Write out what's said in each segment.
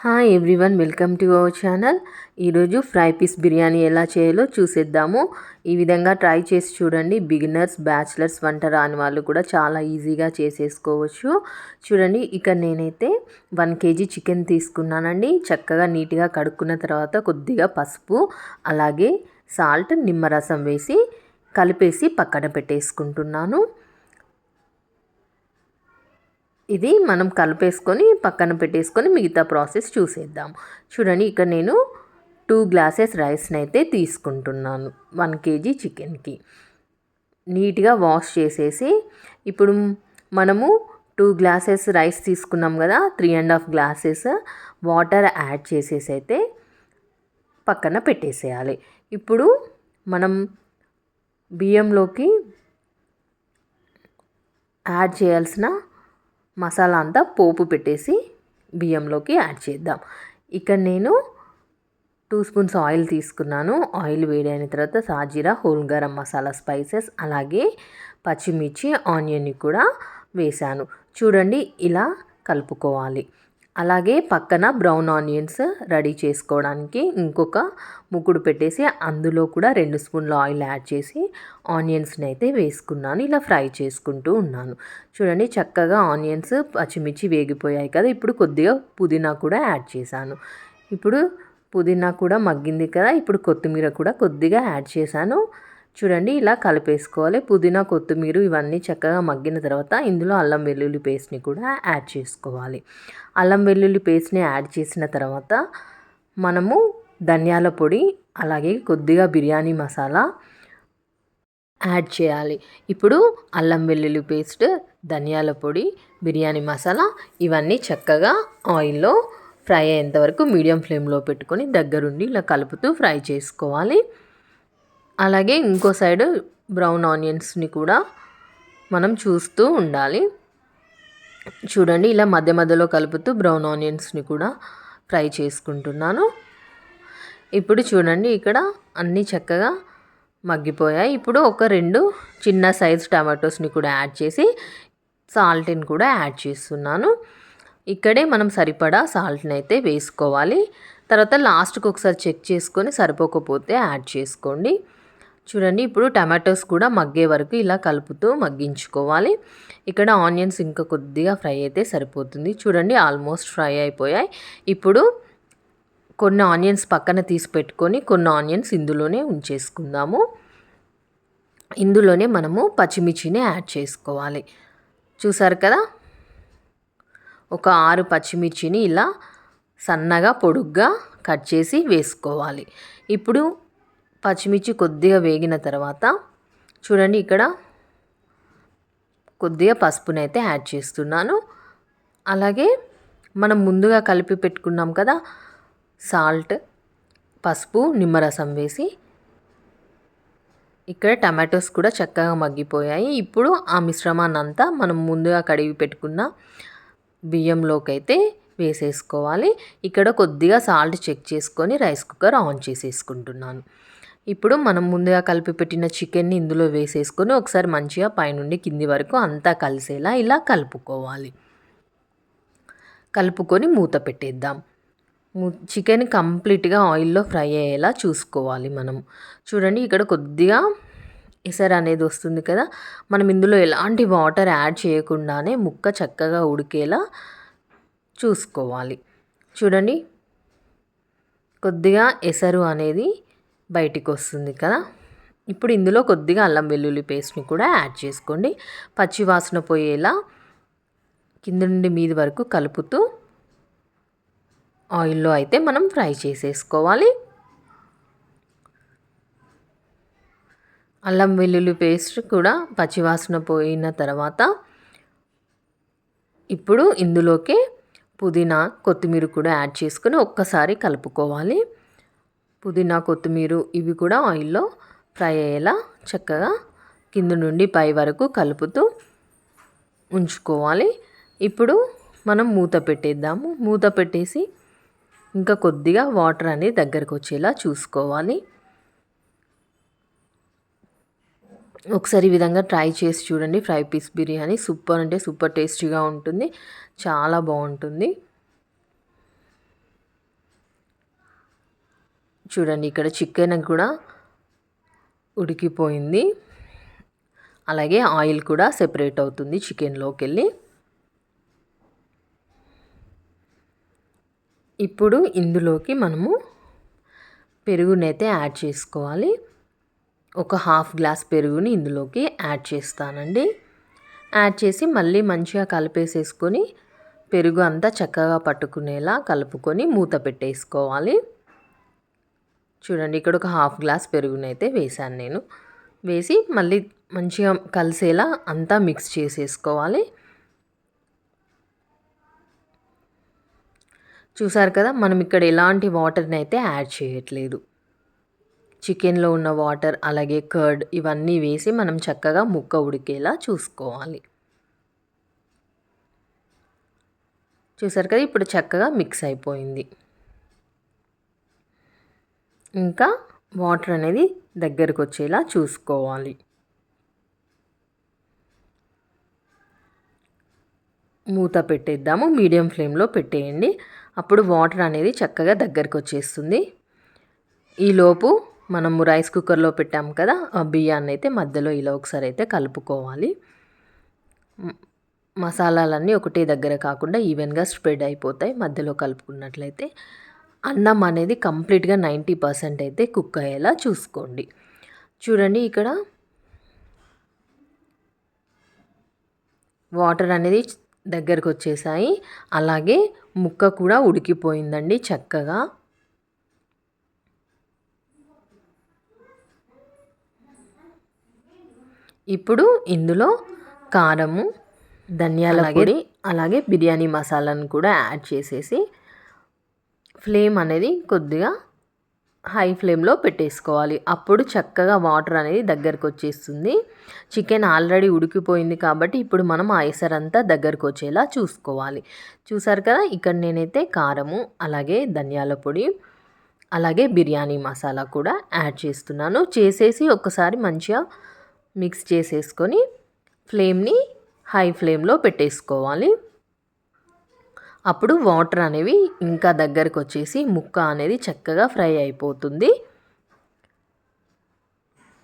Hi everyone, welcome to our channel. ఈరోజు fry piece biryani ఎలా చేయాలో చూసేద్దాము. ఈ విధంగా ట్రై చేసి చూడండి. బిగినర్స్, బ్యాచిలర్స్, వంట రాని వాళ్ళు కూడా చాలా ఈజీగా చేసేసుకోవచ్చు. చూడండి, ఇక్కడ నేనైతే 1 kg చికెన్ తీసుకున్నానండి. చక్కగా నీట్గా కడుక్కున్న తర్వాత కొద్దిగా పసుపు, అలాగే సాల్ట్, నిమ్మరసం వేసి కలిపేసి పక్కన పెట్టేసుకుంటున్నాను. ఇది మనం కలిపేసుకొని పక్కన పెట్టేసుకొని మిగతా ప్రాసెస్ చూసేద్దాం. చూడండి, ఇక్కడ నేను 2 గ్లాసెస్ రైస్ని అయితే తీసుకుంటున్నాను 1 kg చికెన్కి. నీట్గా వాష్ చేసేసి ఇప్పుడు మనము 2 గ్లాసెస్ రైస్ తీసుకున్నాం కదా, 3.5 గ్లాసెస్ వాటర్ యాడ్ చేసేసి అయితే పక్కన పెట్టేసేయాలి. ఇప్పుడు మనం బియ్యంలోకి యాడ్ చేయాల్సిన మసాలా అంతా పోపు పెట్టేసి బియ్యంలోకి యాడ్ చేద్దాం. ఇక్కడ నేను 2 స్పూన్స్ ఆయిల్ తీసుకున్నాను. ఆయిల్ వేడైన తర్వాత సాజీరా, హోల్ గరం మసాలా స్పైసెస్, అలాగే పచ్చిమిర్చి, ఆనియన్ని కూడా వేసాను. చూడండి, ఇలా కలుపుకోవాలి. అలాగే పక్కన బ్రౌన్ ఆనియన్స్ రెడీ చేసుకోవడానికి ఇంకొక ముకుడు పెట్టేసి అందులో కూడా 2 స్పూన్ల ఆయిల్ యాడ్ చేసి ఆనియన్స్ని అయితే వేసుకున్నాను. ఇలా ఫ్రై చేసుకుంటూ ఉన్నాను. చూడండి, చక్కగా ఆనియన్స్, పచ్చిమిర్చి వేగిపోయాయి కదా. ఇప్పుడు కొద్దిగా పుదీనా కూడా యాడ్ చేశాను. ఇప్పుడు పుదీనా కూడా మగ్గింది కదా. ఇప్పుడు కొత్తిమీర కూడా కొద్దిగా యాడ్ చేశాను. చూడండి, ఇలా కలిపేసుకోవాలి. పుదీనా, కొత్తిమీర ఇవన్నీ చక్కగా మగ్గిన తర్వాత ఇందులో అల్లం వెల్లుల్లి పేస్ట్ని కూడా యాడ్ చేసుకోవాలి. అల్లం వెల్లుల్లి పేస్ట్ని యాడ్ చేసిన తర్వాత మనము ధనియాల పొడి, అలాగే కొద్దిగా బిర్యానీ మసాలా యాడ్ చేయాలి. ఇప్పుడు అల్లం వెల్లుల్లి పేస్ట్, ధనియాల పొడి, బిర్యానీ మసాలా ఇవన్నీ చక్కగా ఆయిల్లో ఫ్రై అయ్యేంత వరకు మీడియం ఫ్లేమ్లో పెట్టుకొని దగ్గరుండి ఇలా కలుపుతూ ఫ్రై చేసుకోవాలి. అలాగే ఇంకో సైడ్ బ్రౌన్ ఆనియన్స్ని కూడా మనం చూస్తూ ఉండాలి. చూడండి, ఇలా మధ్య మధ్యలో కలుపుతూ బ్రౌన్ ఆనియన్స్ని కూడా ఫ్రై చేసుకుంటున్నాను. ఇప్పుడు చూడండి, ఇక్కడ అన్నీ చక్కగా మగ్గిపోయాయి. ఇప్పుడు ఒక 2 చిన్న సైజ్ టమాటోస్ని కూడా యాడ్ చేసి సాల్ట్ని కూడా యాడ్ చేస్తున్నాను. ఇక్కడే మనం సరిపడా సాల్ట్ని అయితే వేసుకోవాలి. తర్వాత లాస్ట్కి ఒకసారి చెక్ చేసుకొని సరిపోకపోతే యాడ్ చేసుకోండి. చూడండి, ఇప్పుడు టమాటోస్ కూడా మగ్గే వరకు ఇలా కలుపుతూ మగ్గించుకోవాలి. ఇక్కడ ఆనియన్స్ ఇంకా కొద్దిగా ఫ్రై అయితే సరిపోతుంది. చూడండి, ఆల్మోస్ట్ ఫ్రై అయిపోయాయి. ఇప్పుడు కొన్ని ఆనియన్స్ పక్కన తీసి పెట్టుకొని కొన్ని ఆనియన్స్ ఇందులోనే ఉంచేసుకుందాము. ఇందులోనే మనము పచ్చిమిర్చిని యాడ్ చేసుకోవాలి. చూసారు కదా, ఒక 6 పచ్చిమిర్చిని ఇలా సన్నగా పొడుగ్గా కట్ చేసి వేసుకోవాలి. ఇప్పుడు పచ్చిమిర్చి కొద్దిగా వేగిన తర్వాత చూడండి, ఇక్కడ కొద్దిగా పసుపుని అయితే యాడ్ చేస్తున్నాను. అలాగే మనం ముందుగా కలిపి పెట్టుకున్నాం కదా, సాల్ట్, పసుపు, నిమ్మరసం వేసి ఇక్కడ టమాటోస్ కూడా చక్కగా మగ్గిపోయాయి. ఇప్పుడు ఆ మిశ్రమాన్ని అంతా మనం ముందుగా కడిగి పెట్టుకున్న బియ్యంలోకి అయితే వేసేసుకోవాలి. ఇక్కడ కొద్దిగా సాల్ట్ చెక్ చేసుకొని రైస్ కుక్కర్ ఆన్ చేసేసుకుంటున్నాను. ఇప్పుడు మనం ముందుగా కలిపి పెట్టిన చికెన్ని ఇందులో వేసేసుకొని ఒకసారి మంచిగా పైనుండి కింది వరకు అంతా కలిసేలా ఇలా కలుపుకోవాలి. కలుపుకొని మూత పెట్టేద్దాం. చికెన్ కంప్లీట్గా ఆయిల్లో ఫ్రై అయ్యేలా చూసుకోవాలి మనం. చూడండి, ఇక్కడ కొద్దిగా ఎసరు అనేది వస్తుంది కదా. మనం ఇందులో ఎలాంటి వాటర్ యాడ్ చేయకుండానే ముక్క చక్కగా ఉడికేలా చూసుకోవాలి. చూడండి, కొద్దిగా ఎసరు అనేది బయటికి వస్తుంది కదా. ఇప్పుడు ఇందులో కొద్దిగా అల్లం వెల్లుల్లి పేస్ట్ని కూడా యాడ్ చేసుకోండి. పచ్చి వాసన పోయేలా కింద నుండి మీది వరకు కలుపుతూ ఆయిల్లో అయితే మనం ఫ్రై చేసేసుకోవాలి. అల్లం వెల్లుల్లి పేస్ట్ కూడా పచ్చివాసన పోయిన తర్వాత ఇప్పుడు ఇందులోకి పుదీనా, కొత్తిమీర కూడా యాడ్ చేసుకొని ఒక్కసారి కలుపుకోవాలి. పుదీనా, కొత్తిమీర ఇవి కూడా ఆయిల్లో ఫ్రై అయ్యేలా చక్కగా కింద నుండి పై వరకు కలుపుతూ ఉంచుకోవాలి. ఇప్పుడు మనం మూత పెట్టేద్దాము. మూత పెట్టేసి ఇంకా కొద్దిగా వాటర్ అనేది దగ్గరకు వచ్చేలా చూసుకోవాలి. ఒకసారి ఈ విధంగా ట్రై చేసి చూడండి. ఫ్రై పీస్ బిర్యానీ సూపర్ అంటే సూపర్ టేస్టీగా ఉంటుంది. చాలా బాగుంటుంది. చూడండి ఇక్కడ చికెన్ కూడా ఉడికిపోయింది, అలాగే ఆయిల్ కూడా సెపరేట్ అవుతుంది చికెన్లోకి వెళ్ళి. ఇప్పుడు ఇందులోకి మనము పెరుగునైతే యాడ్ చేసుకోవాలి. ఒక హాఫ్ గ్లాస్ పెరుగుని ఇందులోకి యాడ్ చేస్తానండి. యాడ్ చేసి మళ్ళీ మంచిగా కలిపేసేసుకొని పెరుగు అంతా చక్కగా పట్టుకునేలా కలుపుకొని మూత పెట్టేసుకోవాలి. చూడండి ఇక్కడ ఒక హాఫ్ గ్లాస్ పెరుగునైతే వేసాను నేను. వేసి మళ్ళీ మంచిగా కలిసేలా అంతా మిక్స్ చేసేసుకోవాలి. చూసారు కదా, మనం ఇక్కడ ఎలాంటి వాటర్ని అయితే యాడ్ చేయట్లేదు. చికెన్లో ఉన్న వాటర్ అలాగే కర్డ్ ఇవన్నీ వేసి మనం చక్కగా ముక్క ఉడికేలా చూసుకోవాలి. చూసారు కదా, ఇప్పుడు చక్కగా మిక్స్ అయిపోయింది. ఇంకా వాటర్ అనేది దగ్గరకు వచ్చేలా చూసుకోవాలి. మూత పెట్టేద్దాము, మీడియం ఫ్లేమ్లో పెట్టేయండి. అప్పుడు వాటర్ అనేది చక్కగా దగ్గరకు వచ్చేస్తుంది. ఈలోపు మనము రైస్ కుక్కర్లో పెట్టాము కదా, ఆ బియ్యాన్ని అయితే మధ్యలో ఇలా ఒకసారి అయితే కలుపుకోవాలి. మసాలాలన్నీ ఒకటే దగ్గర కాకుండా ఈవెన్గా స్ప్రెడ్ అయిపోతాయి మధ్యలో కలుపుకున్నట్లయితే. అన్నం అనేది కంప్లీట్గా 90% అయితే కుక్ అయ్యేలా చూసుకోండి. చూడండి ఇక్కడ వాటర్ అనేది దగ్గరకు వచ్చేసాయి, అలాగే ముక్క కూడా ఉడికిపోయిందండి చక్కగా. ఇప్పుడు ఇందులో కారము, ధనియాల పొడి అలాగే బిర్యానీ మసాలాను కూడా యాడ్ చేసేసి ఫ్లేమ్ అనేది కొద్దిగా హై ఫ్లేమ్లో పెట్టేసుకోవాలి. అప్పుడు చక్కగా వాటర్ అనేది దగ్గరకు వచ్చేస్తుంది. చికెన్ ఆల్రెడీ ఉడికిపోయింది కాబట్టి ఇప్పుడు మనం ఆ ఎసరంతా దగ్గరకు వచ్చేలా చూసుకోవాలి. చూసారు కదా, ఇక్కడ నేనైతే కారము అలాగే ధనియాల పొడి అలాగే బిర్యానీ మసాలా కూడా యాడ్ చేస్తున్నాను. చేసేసి ఒకసారి మంచిగా మిక్స్ చేసేసుకొని ఫ్లేమ్ని హై ఫ్లేమ్లో పెట్టేసుకోవాలి. అప్పుడు వాటర్ అనేవి ఇంకా దగ్గరకు వచ్చేసి ముక్క అనేది చక్కగా ఫ్రై అయిపోతుంది.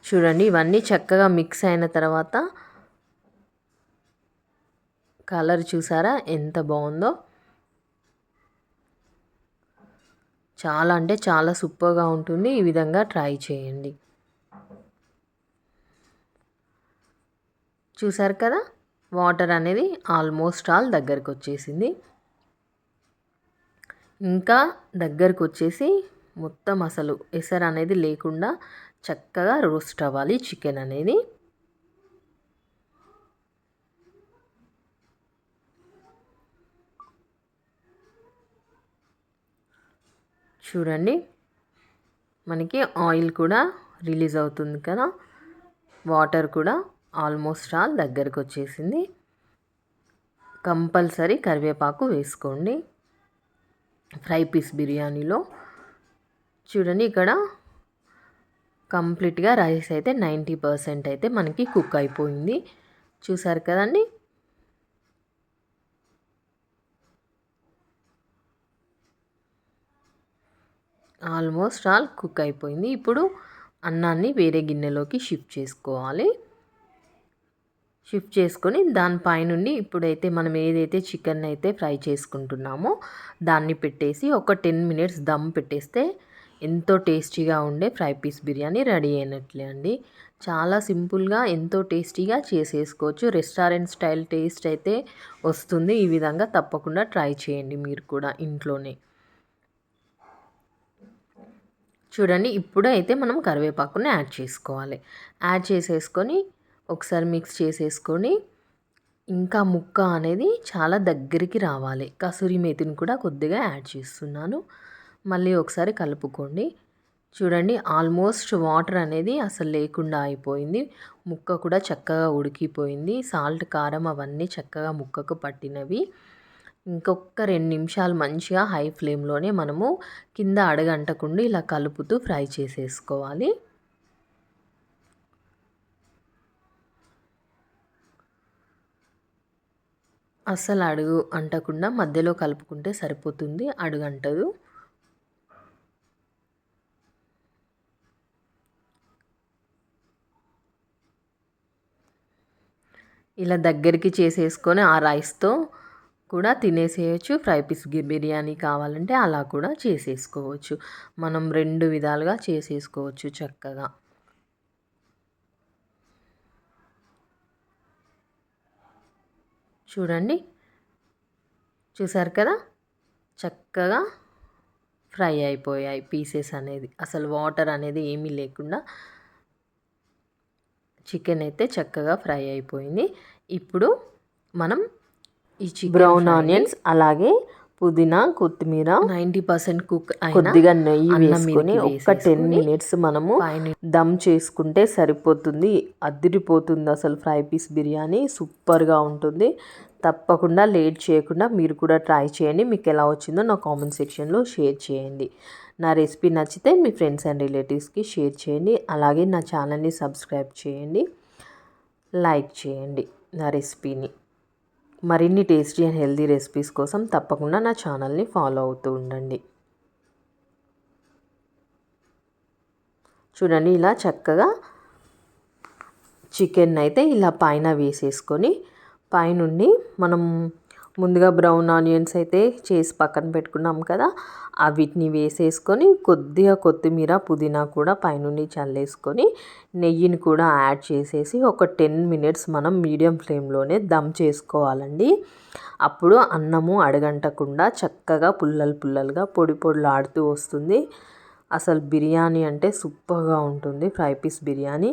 చూడండి ఇవన్నీ చక్కగా మిక్స్ అయిన తర్వాత కలర్ చూసారా ఎంత బాగుందో. చాలా అంటే చాలా సూపర్గా ఉంటుంది. ఈ విధంగా ట్రై చేయండి. చూసారు కదా, వాటర్ అనేది ఆల్మోస్ట్ ఆల్ దగ్గరకు వచ్చేసింది. ఇంకా దగ్గరకు వచ్చేసి మొత్తం అసలు ఎసరు అనేది లేకుండా చక్కగా రోస్ట్ అవ్వాలి చికెన్ అనేది. చూడండి మనకి ఆయిల్ కూడా రిలీజ్ అవుతుంది కదా, వాటర్ కూడా ఆల్మోస్ట్ ఆల్ దగ్గరకు వచ్చేసింది. కంపల్సరీ కరివేపాకు వేసుకోండి ఫ్రై పీస్ బిర్యానీలో. చూడండి ఇక్కడ కంప్లీట్గా రైస్ అయితే 90% అయితే మనకి కుక్ అయిపోయింది. చూసారు కదండి. ఆల్మోస్ట్ ఆల్ కుక్ అయిపోయింది. ఇప్పుడు అన్నాన్ని వేరే గిన్నెలోకి షిఫ్ట్ చేసుకోవాలి. షిఫ్ట్ చేసుకొని దానిపైనుండి ఇప్పుడైతే మనం ఏదైతే చికెన్ అయితే ఫ్రై చేసుకుంటున్నామో దాన్ని పెట్టేసి ఒక 10 మినిట్స్ దమ్ పెట్టేస్తే ఎంతో టేస్టీగా ఉండే ఫ్రై పీస్ బిర్యానీ రెడీ అయినట్లే అండి. చాలా సింపుల్గా ఎంతో టేస్టీగా చేసేసుకోవచ్చు. రెస్టారెంట్ స్టైల్ టేస్ట్ అయితే వస్తుంది. ఈ విధంగా తప్పకుండా ట్రై చేయండి మీరు కూడా ఇంట్లోనే. చూడండి ఇప్పుడు అయితే మనం కరివేపాకుని యాడ్ చేసుకోవాలి. యాడ్ చేసేసుకొని ఒకసారి మిక్స్ చేసేసుకొని ఇంకా ముక్క అనేది చాలా దగ్గరికి రావాలి. కసూరి మేతిని కూడా కొద్దిగా యాడ్ చేస్తున్నాను. మళ్ళీ ఒకసారి కలుపుకోండి. చూడండి ఆల్మోస్ట్ వాటర్ అనేది అసలు లేకుండా అయిపోయింది. ముక్క కూడా చక్కగా ఉడికిపోయింది. సాల్ట్ కారం అవన్నీ చక్కగా ముక్కకు పట్టినవి. ఇంకొక 2 నిమిషాలు మంచిగా హై ఫ్లేమ్లోనే మనము కింద అడగంటకుండా ఇలా కలుపుతూ ఫ్రై చేసేసుకోవాలి. అస్సలు అడుగు అంటకుండా మధ్యలో కలుపుకుంటే సరిపోతుంది, అడుగంటదు. ఇలా దగ్గరికి చేసేసుకొని ఆ రైస్తో కూడా తినేసేయచ్చు. ఫ్రై పీస్ బిర్యానీ కావాలంటే అలా కూడా చేసేసుకోవచ్చు. మనం 2 విధాలుగా చేసేసుకోవచ్చు చక్కగా. చూడండి, చూసారు కదా, చక్కగా ఫ్రై అయిపోయాయి పీసెస్ అనేది. అసలు వాటర్ అనేది ఏమీ లేకుండా చికెన్ అయితే చక్కగా ఫ్రై అయిపోయింది. ఇప్పుడు మనం ఈ బ్రౌన్ ఆనియన్స్ అలాగే పుదీనా, కొత్తిమీర 90% కుక్ కొద్దిగా నెయ్యి వేసుకొని ఒక్క 10 మినిట్స్ మనము దమ్ చేసుకుంటే సరిపోతుంది. అదిరిపోతుంది అసలు ఫ్రై పీస్ బిర్యానీ, సూపర్గా ఉంటుంది. తప్పకుండా లేట్ చేయకుండా మీరు కూడా ట్రై చేయండి. మీకు ఎలా వచ్చిందో నా కామెంట్ సెక్షన్లో షేర్ చేయండి. నా రెసిపీ నచ్చితే మీ ఫ్రెండ్స్ అండ్ రిలేటివ్స్కి షేర్ చేయండి. అలాగే నా ఛానల్ని సబ్స్క్రైబ్ చేయండి, లైక్ చేయండి నా రెసిపీని. మరిన్ని టేస్టీ అండ్ హెల్తీ రెసిపీస్ కోసం తప్పకుండా నా ఛానల్ని ఫాలో అవుతూ ఉండండి. చూడండి, ఇలా చక్కగా చికెన్ అయితే ఇలా పైన వేసేసుకొని పైనుండి మనం ముందుగా బ్రౌన్ ఆనియన్స్ అయితే చేసి పక్కన పెట్టుకున్నాం కదా, వీటిని వేసేసుకొని కొద్దిగా కొత్తిమీర, పుదీనా కూడా పైనుండి చల్లేసుకొని నెయ్యిని కూడా యాడ్ చేసేసి ఒక 10 మినిట్స్ మనం మీడియం ఫ్లేమ్లోనే దమ్ చేసుకోవాలండి. అప్పుడు అన్నము అడగంటకుండా చక్కగా పుల్లలుగా పొడి పొడిలాడుతూ వస్తుంది. అసలు బిర్యానీ అంటే సూపర్గా ఉంటుంది, ఫ్రై పీస్ బిర్యానీ.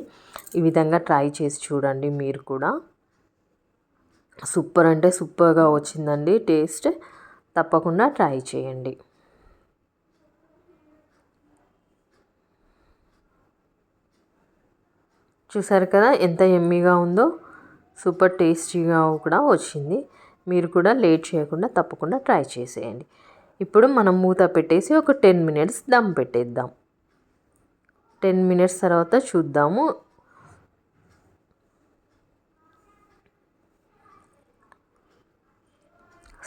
ఈ విధంగా ట్రై చేసి చూడండి మీరు కూడా. సూపర్ అంటే సూపర్గా వచ్చిందండి టేస్ట్. తప్పకుండా ట్రై చేయండి. చూసారు కదా ఎంత యమ్మీగా ఉందో, సూపర్ టేస్టీగా కూడా వచ్చింది. మీరు కూడా లేట్ చేయకుండా తప్పకుండా ట్రై చేసేయండి. ఇప్పుడు మనం మూత పెట్టేసి ఒక 10 మినిట్స్ దమ్ పెట్టేద్దాం. 10 మినిట్స్ తర్వాత చూద్దాము.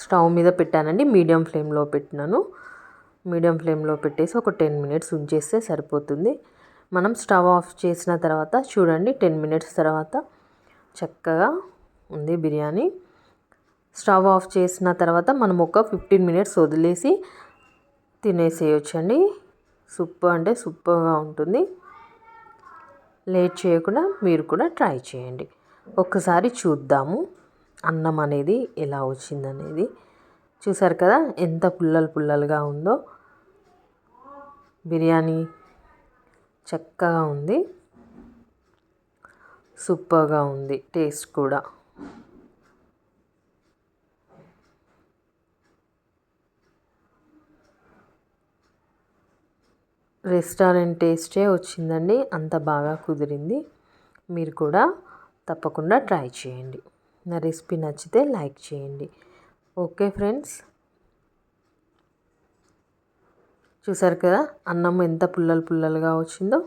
స్టవ్ మీద పెట్టానండి, మీడియం ఫ్లేమ్లో పెట్టినాను. మీడియం ఫ్లేమ్లో పెట్టేసి ఒక 10 మినిట్స్ ఉంచేస్తే సరిపోతుంది. మనం స్టవ్ ఆఫ్ చేసిన తర్వాత చూడండి, 10 మినిట్స్ తర్వాత చక్కగా ఉంది బిర్యానీ. స్టవ్ ఆఫ్ చేసిన తర్వాత మనం ఒక 15 మినిట్స్ వదిలేసి తినేసేయొచ్చండి. సూపర్ అంటే సూపర్గా ఉంటుంది. లేట్ చేయకుండా మీరు కూడా ట్రై చేయండి. ఒక్కసారి చూద్దాము అన్నం అనేది ఎలా వచ్చిందనేది. చూసారు కదా ఎంత పుల్లలుగా ఉందో. బిర్యానీ చక్కగా ఉంది, సూపర్గా ఉంది టేస్ట్ కూడా. రెస్టారెంట్ టేస్టే వచ్చిందండి, అంత బాగా కుదిరింది. మీరు కూడా తప్పకుండా ట్రై చేయండి. నా రెసిపీ నచ్చితే లైక్ చేయండి. ఓకే ఫ్రెండ్స్, చూసారు కదా అన్నం ఎంత పుల్లలుగా వచ్చిందో.